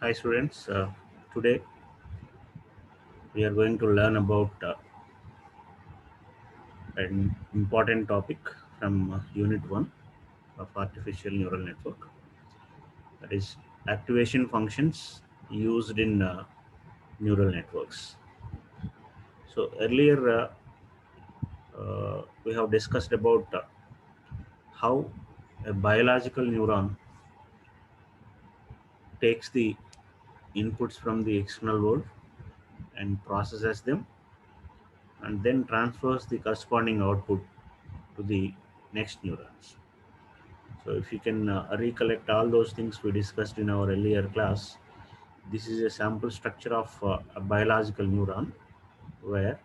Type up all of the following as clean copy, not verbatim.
Hi students, today we are going to learn about an important topic from Unit 1 of Artificial Neural Network, that is activation functions used in neural networks. So earlier we have discussed about how a biological neuron takes the inputs from the external world and processes them and then transfers the corresponding output to the next neurons. So if you can recollect all those things we discussed in our earlier class, this is a sample structure of a biological neuron where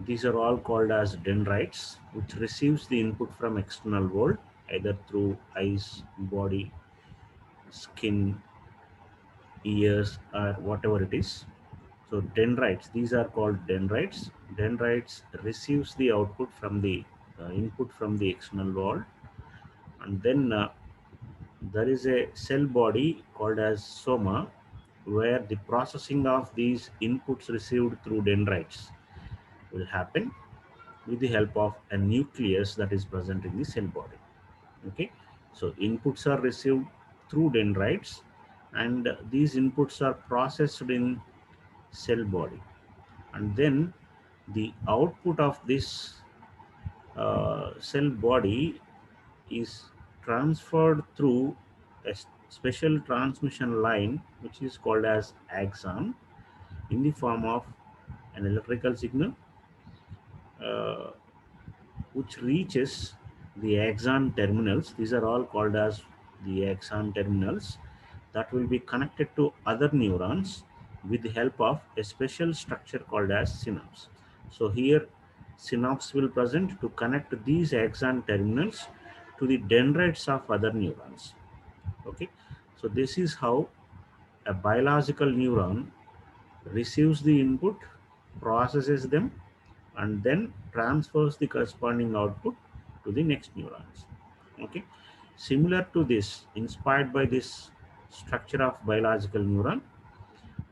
these are all called as dendrites, which receives the input from external world either through eyes, body, skin, ears, or whatever it is. So dendrites, these are called dendrites. Dendrites receives the output from the input from the external world, and then there is a cell body called as soma where the processing of these inputs received through dendrites will happen with the help of a nucleus that is present in the cell body. Okay, so inputs are received through dendrites and these inputs are processed in cell body, and then the output of this cell body is transferred through a special transmission line which is called as axon in the form of an electrical signal uh, which reaches the axon terminals. These are all called as the axon terminals that will be connected to other neurons with the help of a special structure called as synapse. So here synapse will present to connect these axon terminals to the dendrites of other neurons. Okay, so this is how a biological neuron receives the input, processes them, and then transfers the corresponding output to the next neurons. Okay, similar to this, inspired by this structure of biological neuron,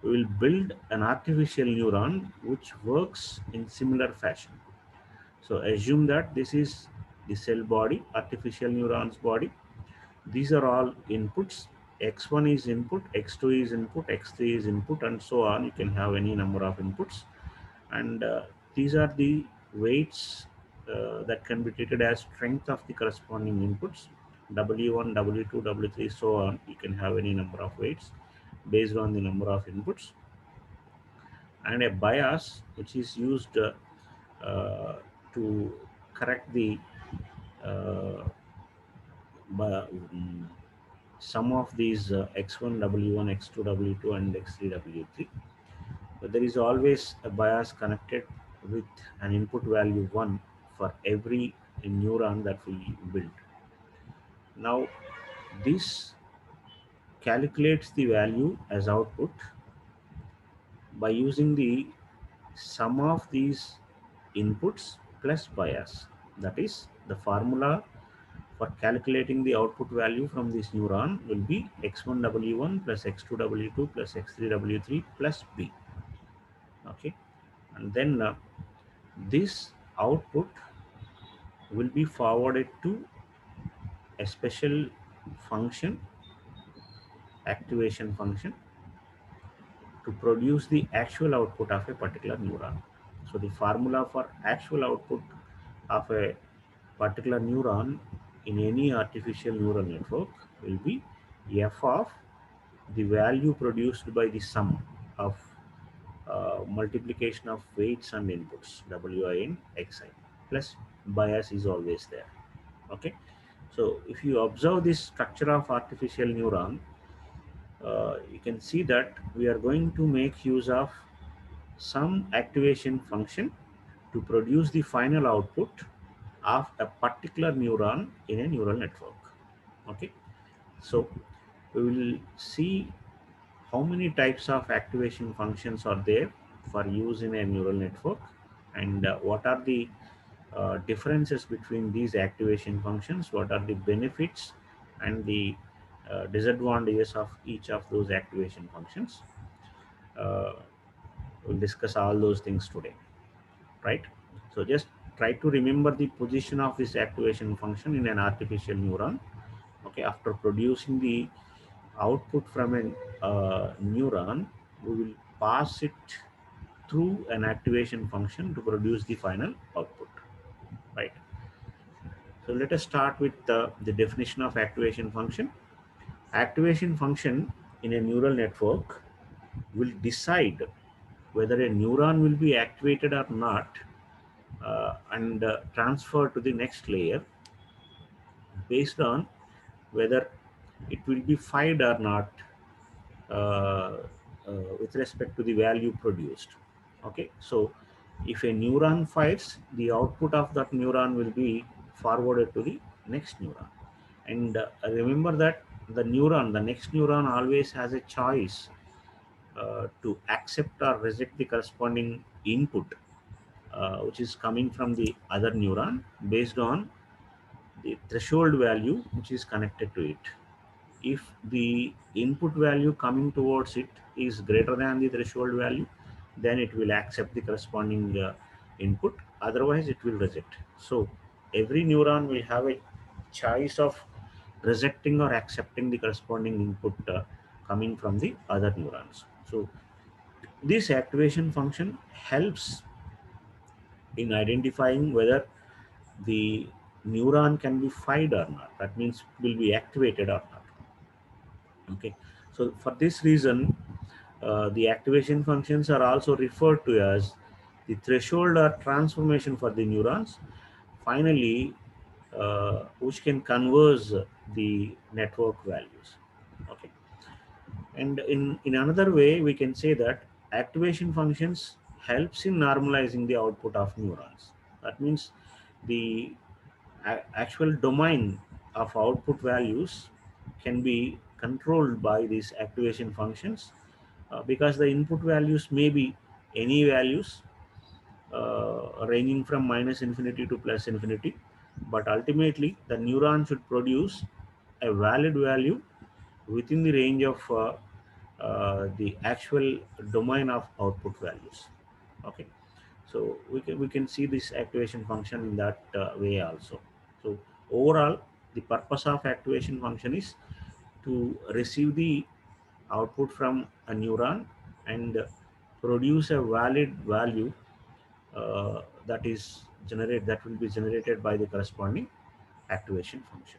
we will build an artificial neuron which works in similar fashion. So assume that this is the cell body, artificial neurons body. These are all inputs. X1 is input, X2 is input, X3 is input, and so on. You can have any number of inputs. And these are the weights that can be treated as strength of the corresponding inputs. W1, W2, W3, so on. You can have any number of weights based on the number of inputs. And a bias, which is used to correct the uh, sum of these x1 w1 x2 w2 and x3 w3, but there is always a bias connected with an input value 1 for every neuron that we build. Now this calculates the value as output by using the sum of these inputs plus bias. That is, the formula for calculating the output value from this neuron will be x1w1 plus x2w2 plus x3w3 plus b. Okay, and then this output will be forwarded to a special function, activation function, to produce the actual output of a particular neuron. So the formula for actual output of a particular neuron in any artificial neural network will be f of the value produced by the sum of multiplication of weights and inputs wi and xi, plus bias is always there. Okay, so if you observe this structure of artificial neuron, you can see that we are going to make use of some activation function to produce the final output of a particular neuron in a neural network. Okay, so we will see how many types of activation functions are there for use in a neural network, and what are the differences between these activation functions, what are the benefits and the disadvantages of each of those activation functions. Uh, we'll discuss all those things today, right? So just try to remember the position of this activation function in an artificial neuron. Okay, after producing the output from a neuron, we will pass it through an activation function to produce the final output, right? So let us start with the definition of activation function. Activation function in a neural network will decide whether a neuron will be activated or not, and transferred to the next layer based on whether it will be fired or not, uh, with respect to the value produced. Okay, so if a neuron fires, the output of that neuron will be forwarded to the next neuron. And remember that the next neuron always has a choice to accept or reject the corresponding input, which is coming from the other neuron based on the threshold value which is connected to it. If the input value coming towards it is greater than the threshold value, then it will accept the corresponding input, otherwise it will reject. So every neuron will have a choice of rejecting or accepting the corresponding input coming from the other neurons. So this activation function helps in identifying whether the neuron can be fired or not. That means will be activated or not. Okay, so for this reason, the activation functions are also referred to as the threshold or transformation for the neurons. Finally, which can converge the network values. Okay, and in another way, we can say that activation functions helps in normalizing the output of neurons. That means the actual domain of output values can be controlled by these activation functions, because the input values may be any values, ranging from minus infinity to plus infinity, but ultimately the neuron should produce a valid value within the range of the actual domain of output values. Okay, so we can see this activation function in that way also. So overall, the purpose of activation function is to receive the output from a neuron and produce a valid value that will be generated by the corresponding activation function.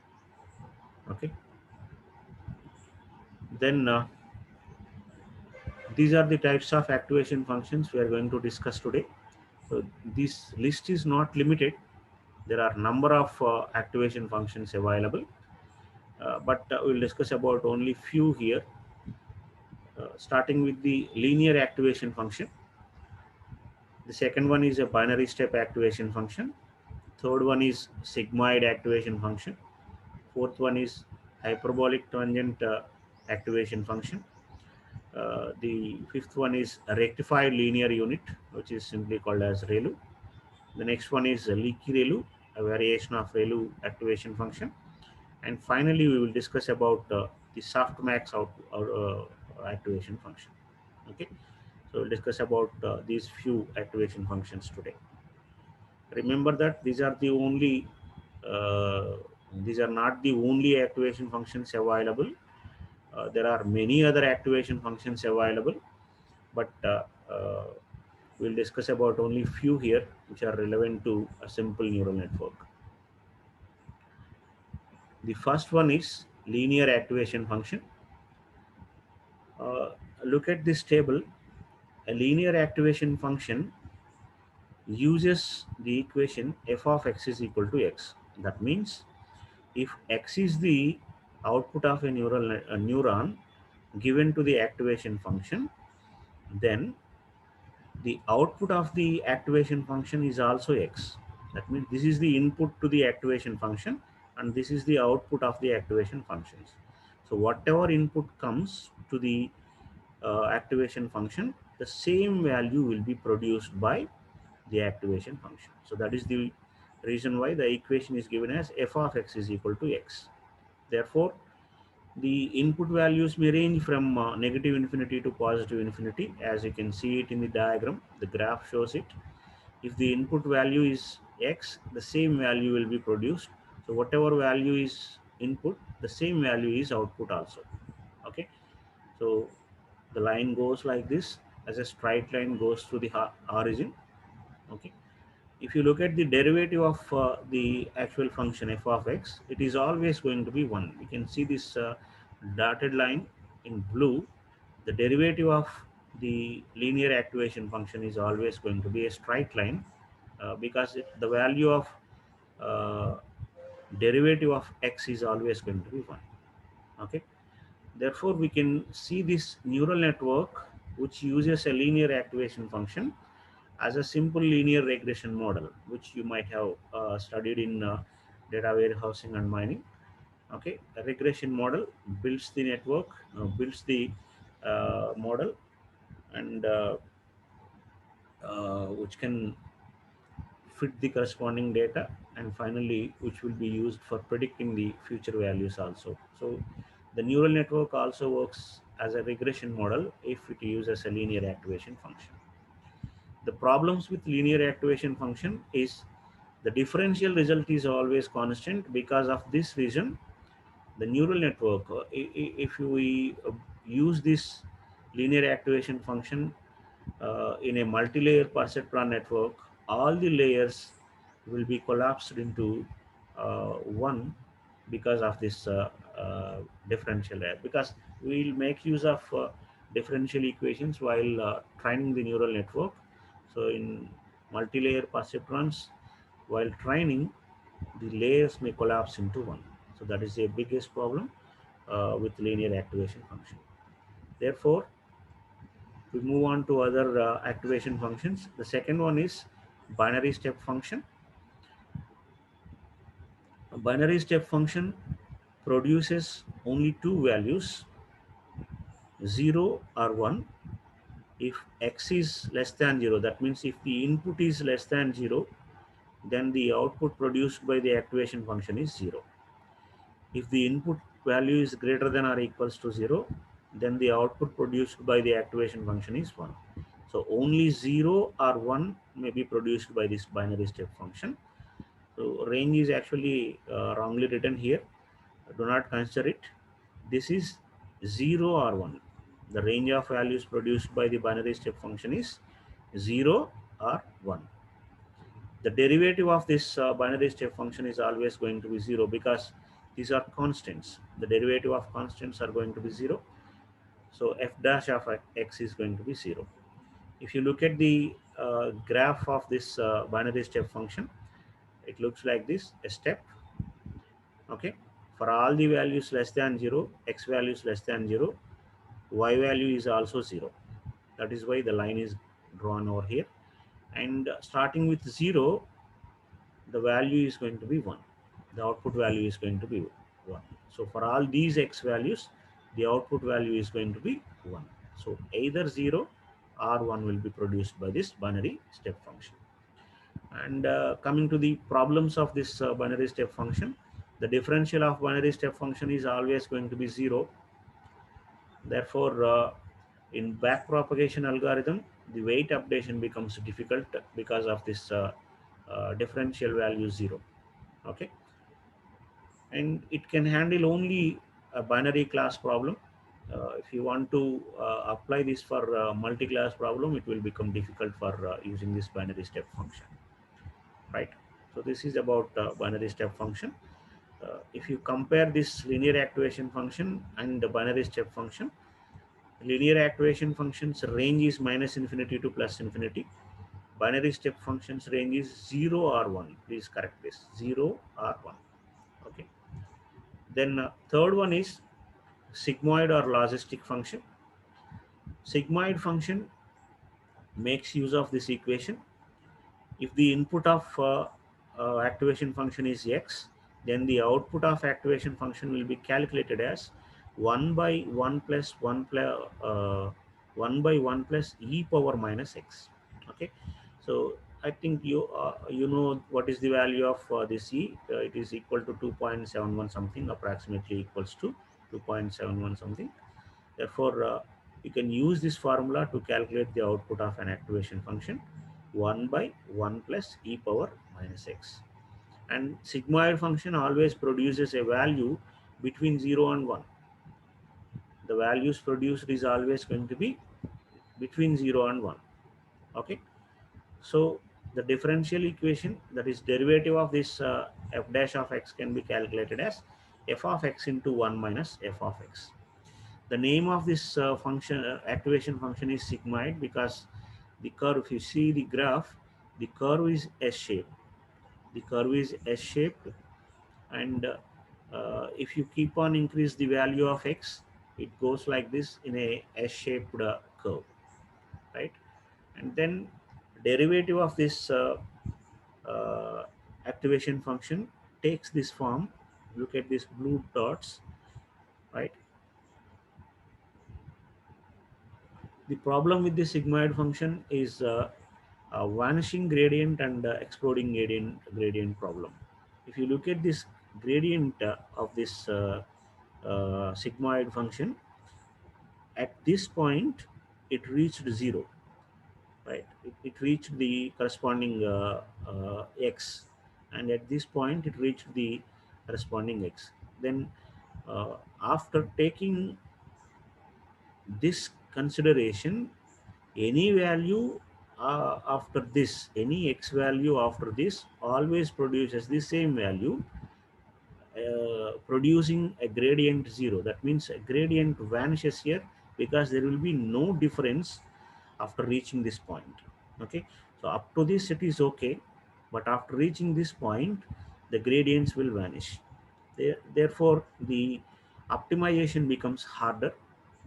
Okay, then these are the types of activation functions we are going to discuss today. So this list is not limited. There are number of activation functions available, but we'll discuss about only few here, starting with the linear activation function. The second one is a binary step activation function. Third one is sigmoid activation function. Fourth one is hyperbolic tangent activation function. The fifth one is a rectified linear unit, which is simply called as ReLU. The next one is a leaky ReLU, a variation of ReLU activation function. And finally, we will discuss about the softmax activation function. Okay, so we'll discuss about these few activation functions today. Remember that uh, these are not the only activation functions available. There are many other activation functions available, but we'll discuss about only few here which are relevant to a simple neural network. The first one is linear activation function. Uh, Look at this table. A linear activation function uses the equation f of x is equal to x. That means if x is the output of a neuron given to the activation function, then the output of the activation function is also x. That means this is the input to the activation function and this is the output of the activation functions. So whatever input comes to the activation function, the same value will be produced by the activation function. So that is the reason why the equation is given as f of x is equal to x. Therefore, The input values may range from negative infinity to positive infinity, as you can see it in the diagram. The graph shows it. If the input value is x, the same value will be produced. So whatever value is input, the same value is output also. Okay. So the line goes like this, as a straight line goes to the origin. Okay. If you look at the derivative of the actual function f of x, it is always going to be 1. You can see this dotted line in blue. The derivative of the linear activation function is always going to be a straight line, because the value of uh, derivative of x is always going to be 1. Okay. Therefore, we can see this neural network which uses a linear activation function as a simple linear regression model, which you might have studied in data warehousing and mining. Okay, a regression model builds the network, builds the model, and which can fit the corresponding data, and finally which will be used for predicting the future values also. So the neural network also works as a regression model if it uses a linear activation function. The problems with linear activation function is the differential result is always constant. Because of this reason, the neural network, if we use this linear activation function in a multi-layer perceptron network, all the layers will be collapsed into one, because of this differential layer. Because we'll make use of differential equations while training the neural network. So in multi-layer perceptrons, while training, the layers may collapse into one. So that is the biggest problem with linear activation function. Therefore, we move on to other activation functions. The second one is binary step function. A binary step function produces only two values, 0 or 1. If x is less than 0, that means if the input is less than 0, then the output produced by the activation function is 0. If the input value is greater than or equals to 0, then the output produced by the activation function is 1. So only 0 or 1 may be produced by this binary step function. So range is actually wrongly written here. Do not consider it. This is 0 or 1. The range of values produced by the binary step function is 0 or 1. The derivative of this binary step function is always going to be 0, because these are constants. The derivative of constants are going to be 0. So f dash of x is going to be 0. If you look at the graph of this binary step function, it looks like this: a step. Okay, for all the values less than 0, x values less than 0, y value is also 0. That is why the line is drawn over here. And starting with 0, the value is going to be 1. The output value is going to be 1. So for all these x values, the output value is going to be 1. So either 0 or 1 will be produced by this binary step function. And coming to the problems of this binary step function, the differential of binary step function is always going to be 0. Therefore, in backpropagation algorithm, the weight updation becomes difficult because of this differential value 0. Okay, and it can handle only a binary class problem. If you want to apply this for multi-class problem, it will become difficult for using this binary step function, right? So this is about binary step function. If you compare this linear activation function and the binary step function, linear activation function's range is minus infinity to plus infinity. Binary step function's range is 0 or 1. Please correct this: 0 or 1. Okay. Then third one is sigmoid or logistic function. Sigmoid function makes use of this equation. If the input of activation function is x, then the output of activation function will be calculated as 1 by 1 plus 1 plus 1 by 1 plus e power minus x. Okay, so I think you know what is the value of this e. It is equal to 2.71 something, approximately equals to 2.71 something. Therefore, you can use this formula to calculate the output of an activation function 1 by 1 plus e power minus x. And sigmoid function always produces a value between 0 and 1. The values produced is always going to be between 0 and 1. Okay. So the differential equation, that is derivative of this f dash of x, can be calculated as f of x into 1 minus f of x. The name of this function, activation function, is sigmoid because the curve, if you see the graph, the curve is S-shaped. The curve is S-shaped, and if you keep on increase the value of x, it goes like this in a S-shaped curve, right? And then derivative of this uh, activation function takes this form. Look at these blue dots, right? The problem with the sigmoid function is vanishing gradient and exploding gradient problem. If you look at this gradient of this sigmoid function, at this point it reached zero, right? It reached the corresponding x, and at this point it reached the corresponding x. Then after taking this consideration, any value after this, any x value after this always produces the same value, producing a gradient zero. That means a gradient vanishes here because there will be no difference after reaching this point. Okay, so up to this it is okay, but after reaching this point the gradients will vanish. Therefore the optimization becomes harder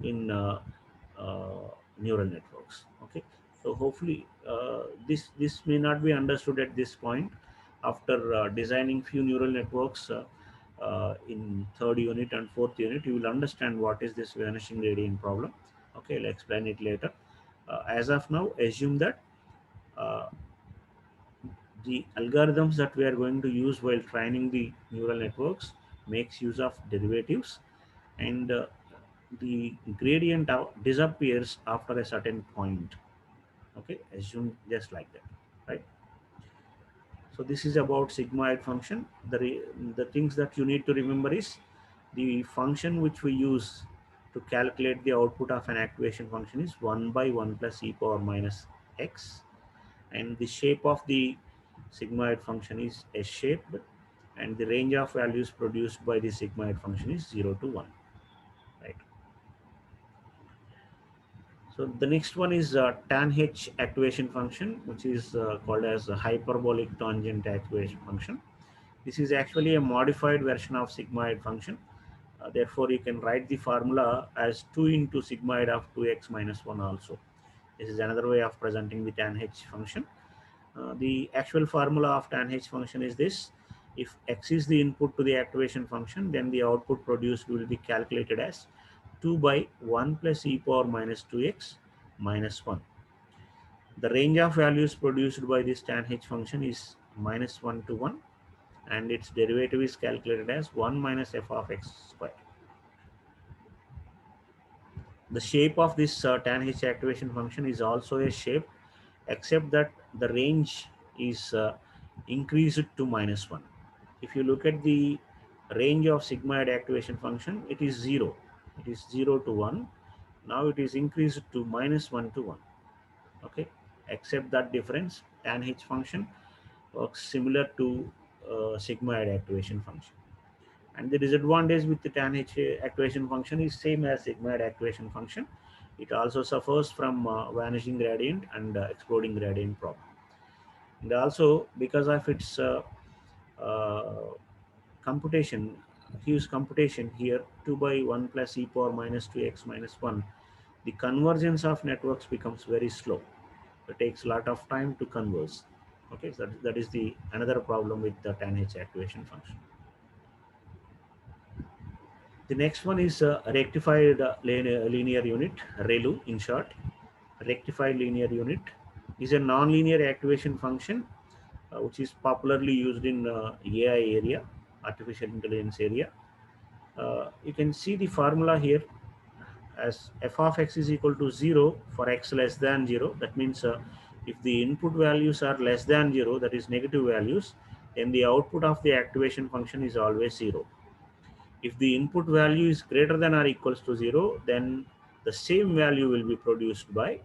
in neural networks. Okay, so hopefully this may not be understood at this point. After designing few neural networks in third unit and fourth unit, you will understand what is this vanishing gradient problem. Okay, I'll explain it later. As of now, assume that uh, the algorithms that we are going to use while training the neural networks makes use of derivatives, and the gradient disappears after a certain point. Okay, assume just like that, right? So this is about sigmoid function. The things that you need to remember is the function which we use to calculate the output of an activation function is 1 by 1 plus e power minus x, and the shape of the sigmoid function is S-shaped, and the range of values produced by the sigmoid function is 0 to 1, right? So the next one is tan H activation function, which is called as a hyperbolic tangent activation function. This is actually a modified version of sigmoid function. Therefore, you can write the formula as 2 into sigmoid of 2x minus 1 also. This is another way of presenting the tan H function. The actual formula of tan H function is this. If x is the input to the activation function, then the output produced will be calculated as 2 by 1 plus e power minus 2x minus 1. The range of values produced by this tan H function is minus 1 to 1, and its derivative is calculated as 1 minus f of x squared. The shape of this tan H activation function is also a shape, except that the range is increased to minus 1. If you look at the range of sigmoid activation function, it is 0. It is 0 to 1. Now it is increased to minus 1 to 1. Okay, except that difference, tan H function works similar to sigmoid activation function. And the disadvantage with the tan H activation function is same as sigmoid activation function. It also suffers from vanishing gradient and exploding gradient problem. And also because of its uh, computation, huge computation here, 2 by 1 plus e power minus 2x minus 1, the convergence of networks becomes very slow. It takes a lot of time to converge. Okay, so that is the another problem with the tan H activation function. The next one is rectified linear unit, ReLU in short. Rectified linear unit is a nonlinear activation function which is popularly used in AI area, artificial intelligence area. You can see the formula here as f of x is equal to 0 for x less than 0. That means if the input values are less than 0, that is negative values, then the output of the activation function is always 0. If the input value is greater than or equals to 0, then the same value will be produced by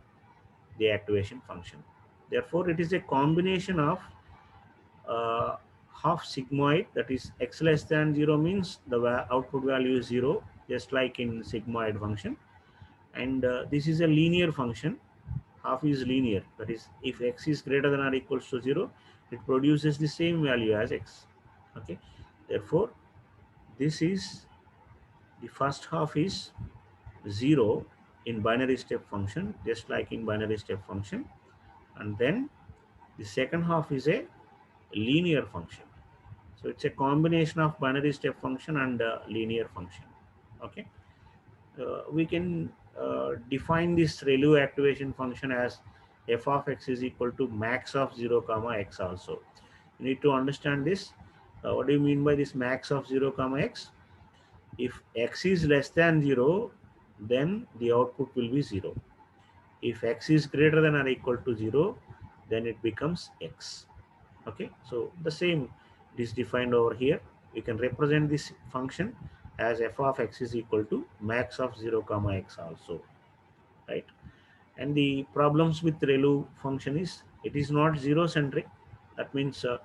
the activation function. Therefore, it is a combination of uh, half sigmoid, that is x less than 0 means the output value is 0, just like in sigmoid function. And this is a linear function. Half is linear, that is if x is greater than or equals to 0, it produces the same value as x. Okay, therefore this is the first half is 0 in binary step function, just like in binary step function, and then the second half is a linear function. So it's a combination of binary step function and linear function. Okay, we can define this ReLU activation function as f of x is equal to max of 0 comma x also. You need to understand this. What do you mean by this max of 0 comma x? If x is less than 0, then the output will be 0. If x is greater than or equal to 0, then it becomes x. Okay, so the same is defined over here. We can represent this function as f of x is equal to max of 0 comma x also, right? And the problems with ReLU function is it is not zero centric. That means uh,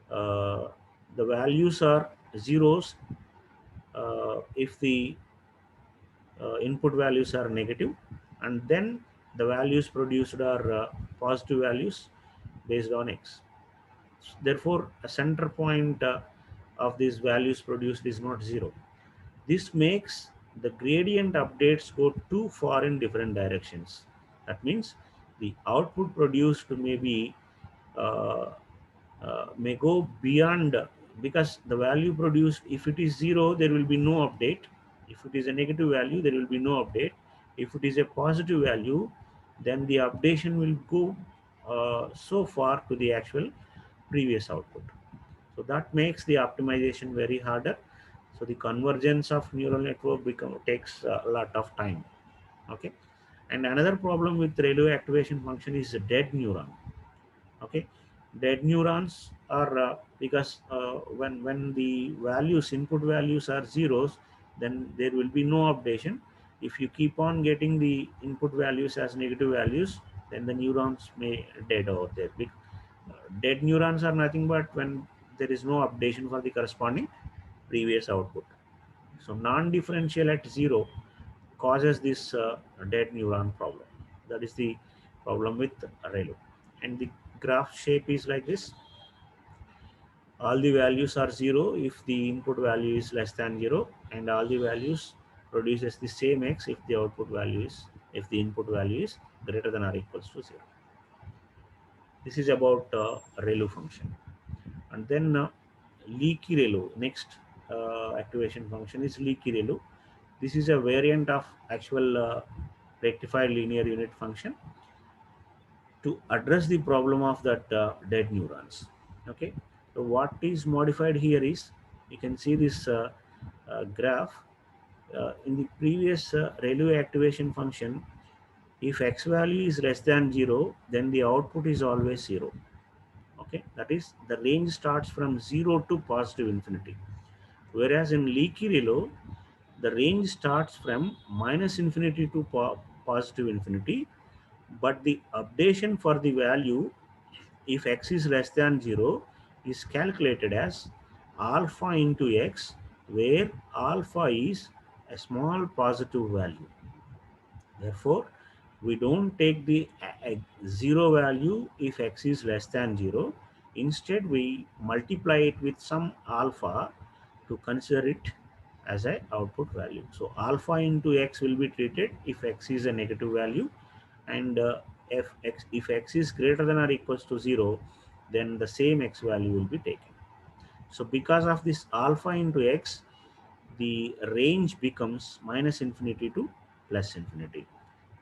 the values are zeros if the input values are negative, and then the values produced are positive values based on x. Therefore, a center point of these values produced is not zero. This makes the gradient updates go too far in different directions. That means the output produced uh, may go beyond, because the value produced, if it is zero, there will be no update. If it is a negative value, there will be no update. If it is a positive value, then the updation will go so far to the actual previous output. So that makes the optimization very harder. So the convergence of neural network takes a lot of time. Okay, and another problem with ReLU activation function is a dead neuron. Okay, dead neurons are because when the values input values are zeros, then there will be no updation. If you keep on getting the input values as negative values, then the neurons may dead over there. Dead neurons are nothing but when there is no updation for the corresponding previous output. So non-differential at zero causes this dead neuron problem. That is the problem with ReLU. And the graph shape is like this. All the values are zero if the input value is less than zero, and all the values produces the same x if the output value is, if the input value is greater than or equals to zero. This is about ReLU function. And then leaky ReLU, next activation function is leaky ReLU. This is a variant of actual rectified linear unit function to address the problem of that dead neurons. Okay, so what is modified here is, you can see this graph. In the previous ReLU activation function, if x value is less than 0, then the output is always 0. Okay, that is the range starts from 0 to positive infinity. Whereas in leaky ReLU, the range starts from minus infinity to positive infinity, but the updation for the value, if x is less than 0, is calculated as alpha into x, where alpha is a small positive value. Therefore, we don't take the 0 value if x is less than 0. Instead, we multiply it with some alpha to consider it as a output value. So alpha into x will be treated if x is a negative value, and if x is greater than or equals to 0, then the same x value will be taken. So because of this alpha into x, the range becomes minus infinity to plus infinity.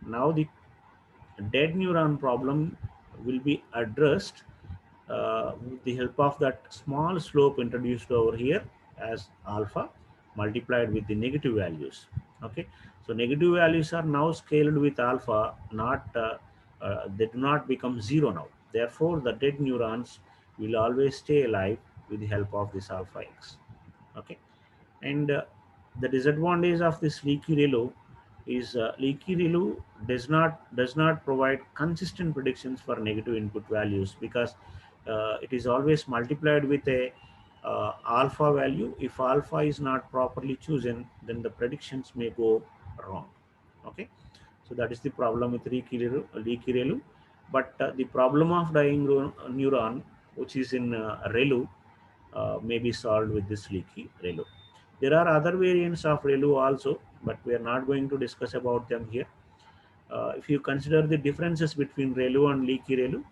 Now the dead neuron problem will be addressed with the help of that small slope introduced over here as alpha. multiplied with the negative values. Okay, so negative values are now scaled with alpha, not they do not become zero now. Therefore, the dead neurons will always stay alive with the help of this alpha x. Okay, and the disadvantage of this leaky ReLU is leaky ReLU does not provide consistent predictions for negative input values, because it is always multiplied with a alpha value. If alpha is not properly chosen, then the predictions may go wrong. Okay, so that is the problem with leaky ReLU. But the problem of dying neuron, which is in ReLU, may be solved with this leaky ReLU. There are other variants of ReLU also, but we are not going to discuss about them here. If you consider the differences between ReLU and leaky ReLU,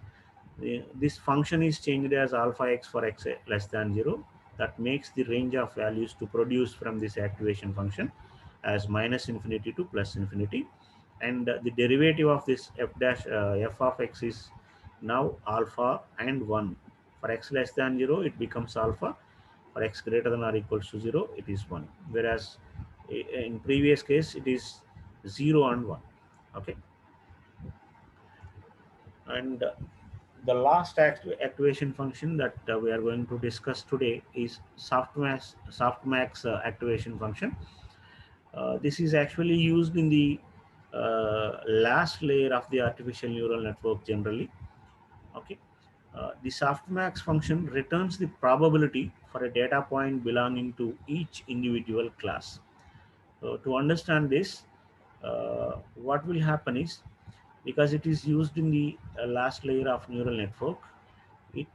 this function is changed as alpha x for x less than 0. That makes the range of values to produce from this activation function as minus infinity to plus infinity. And the derivative of this f of x is now alpha and 1. For x less than 0, it becomes alpha. For x greater than or equals to 0, it is 1. Whereas in previous case, it is 0 and 1. Okay, and the last activation function that we are going to discuss today is softmax activation function. This is actually used in the last layer of the artificial neural network generally. Okay, the softmax function returns the probability for a data point belonging to each individual class. So to understand this, what will happen is, because it is used in the last layer of neural network,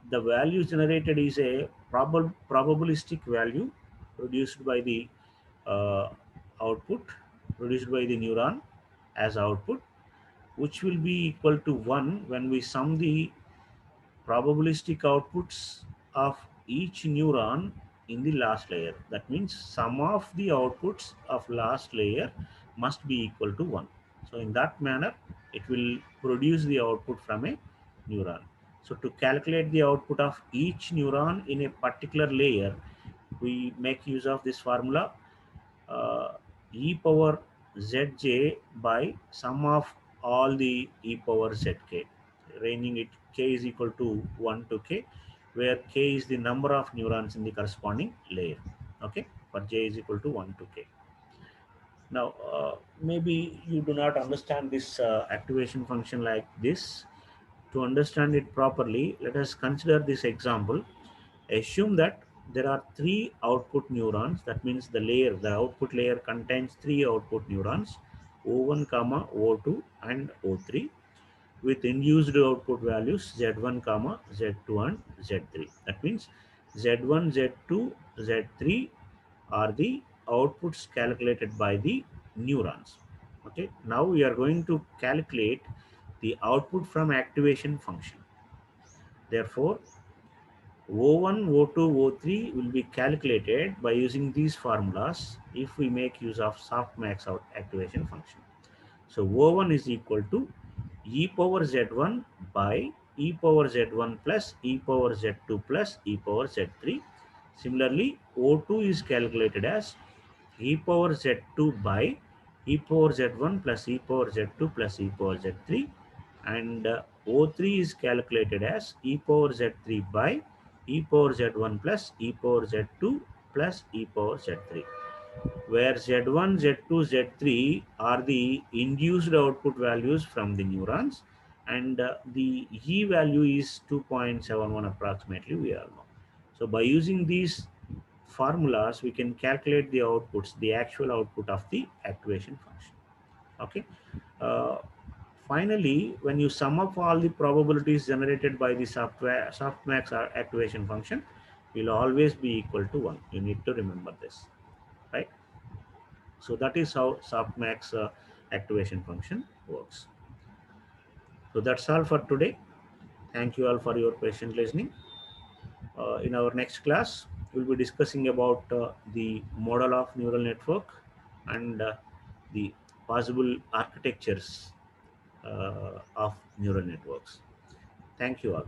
the value generated is a probabilistic value produced by the uh, output, produced by the neuron as output, which will be equal to 1 when we sum the probabilistic outputs of each neuron in the last layer. That means sum of the outputs of last layer must be equal to 1. So in that manner, it will produce the output from a neuron. So to calculate the output of each neuron in a particular layer, we make use of this formula, uh, e power zj by sum of all the e power zk, ranging it k is equal to 1 to k, where k is the number of neurons in the corresponding layer. Okay, for j is equal to 1 to k. Now, maybe you do not understand this activation function like this. To understand it properly, let us consider this example. Assume that there are three output neurons. That means the output layer contains three output neurons, O1, comma, O2, and O3, with induced output values Z1, comma, Z2, and Z3. That means Z1, Z2, Z3 are the outputs calculated by the neurons. Okay, now we are going to calculate the output from activation function. Therefore, O1, O2, O3 will be calculated by using these formulas if we make use of softmax activation function. So O1 is equal to e power z1 by e power z1 plus e power z2 plus e power z3. Similarly, O2 is calculated as e power z2 by e power z1 plus e power z2 plus e power z3, and O3 is calculated as e power z3 by e power z1 plus e power z2 plus e power z3, where z1, z2, z3 are the induced output values from the neurons, and the e value is 2.71 approximately, we all know. So by using these formulas, we can calculate the outputs, the actual output of the activation function. Okay. Uh, Finally, when you sum up all the probabilities generated by the softmax activation function, will always be equal to 1. You need to remember this, right? So that is how softmax activation function works. So that's all for today. Thank you all for your patient listening. In our next class, we'll be discussing about the model of neural network and the possible architectures of neural networks. Thank you all.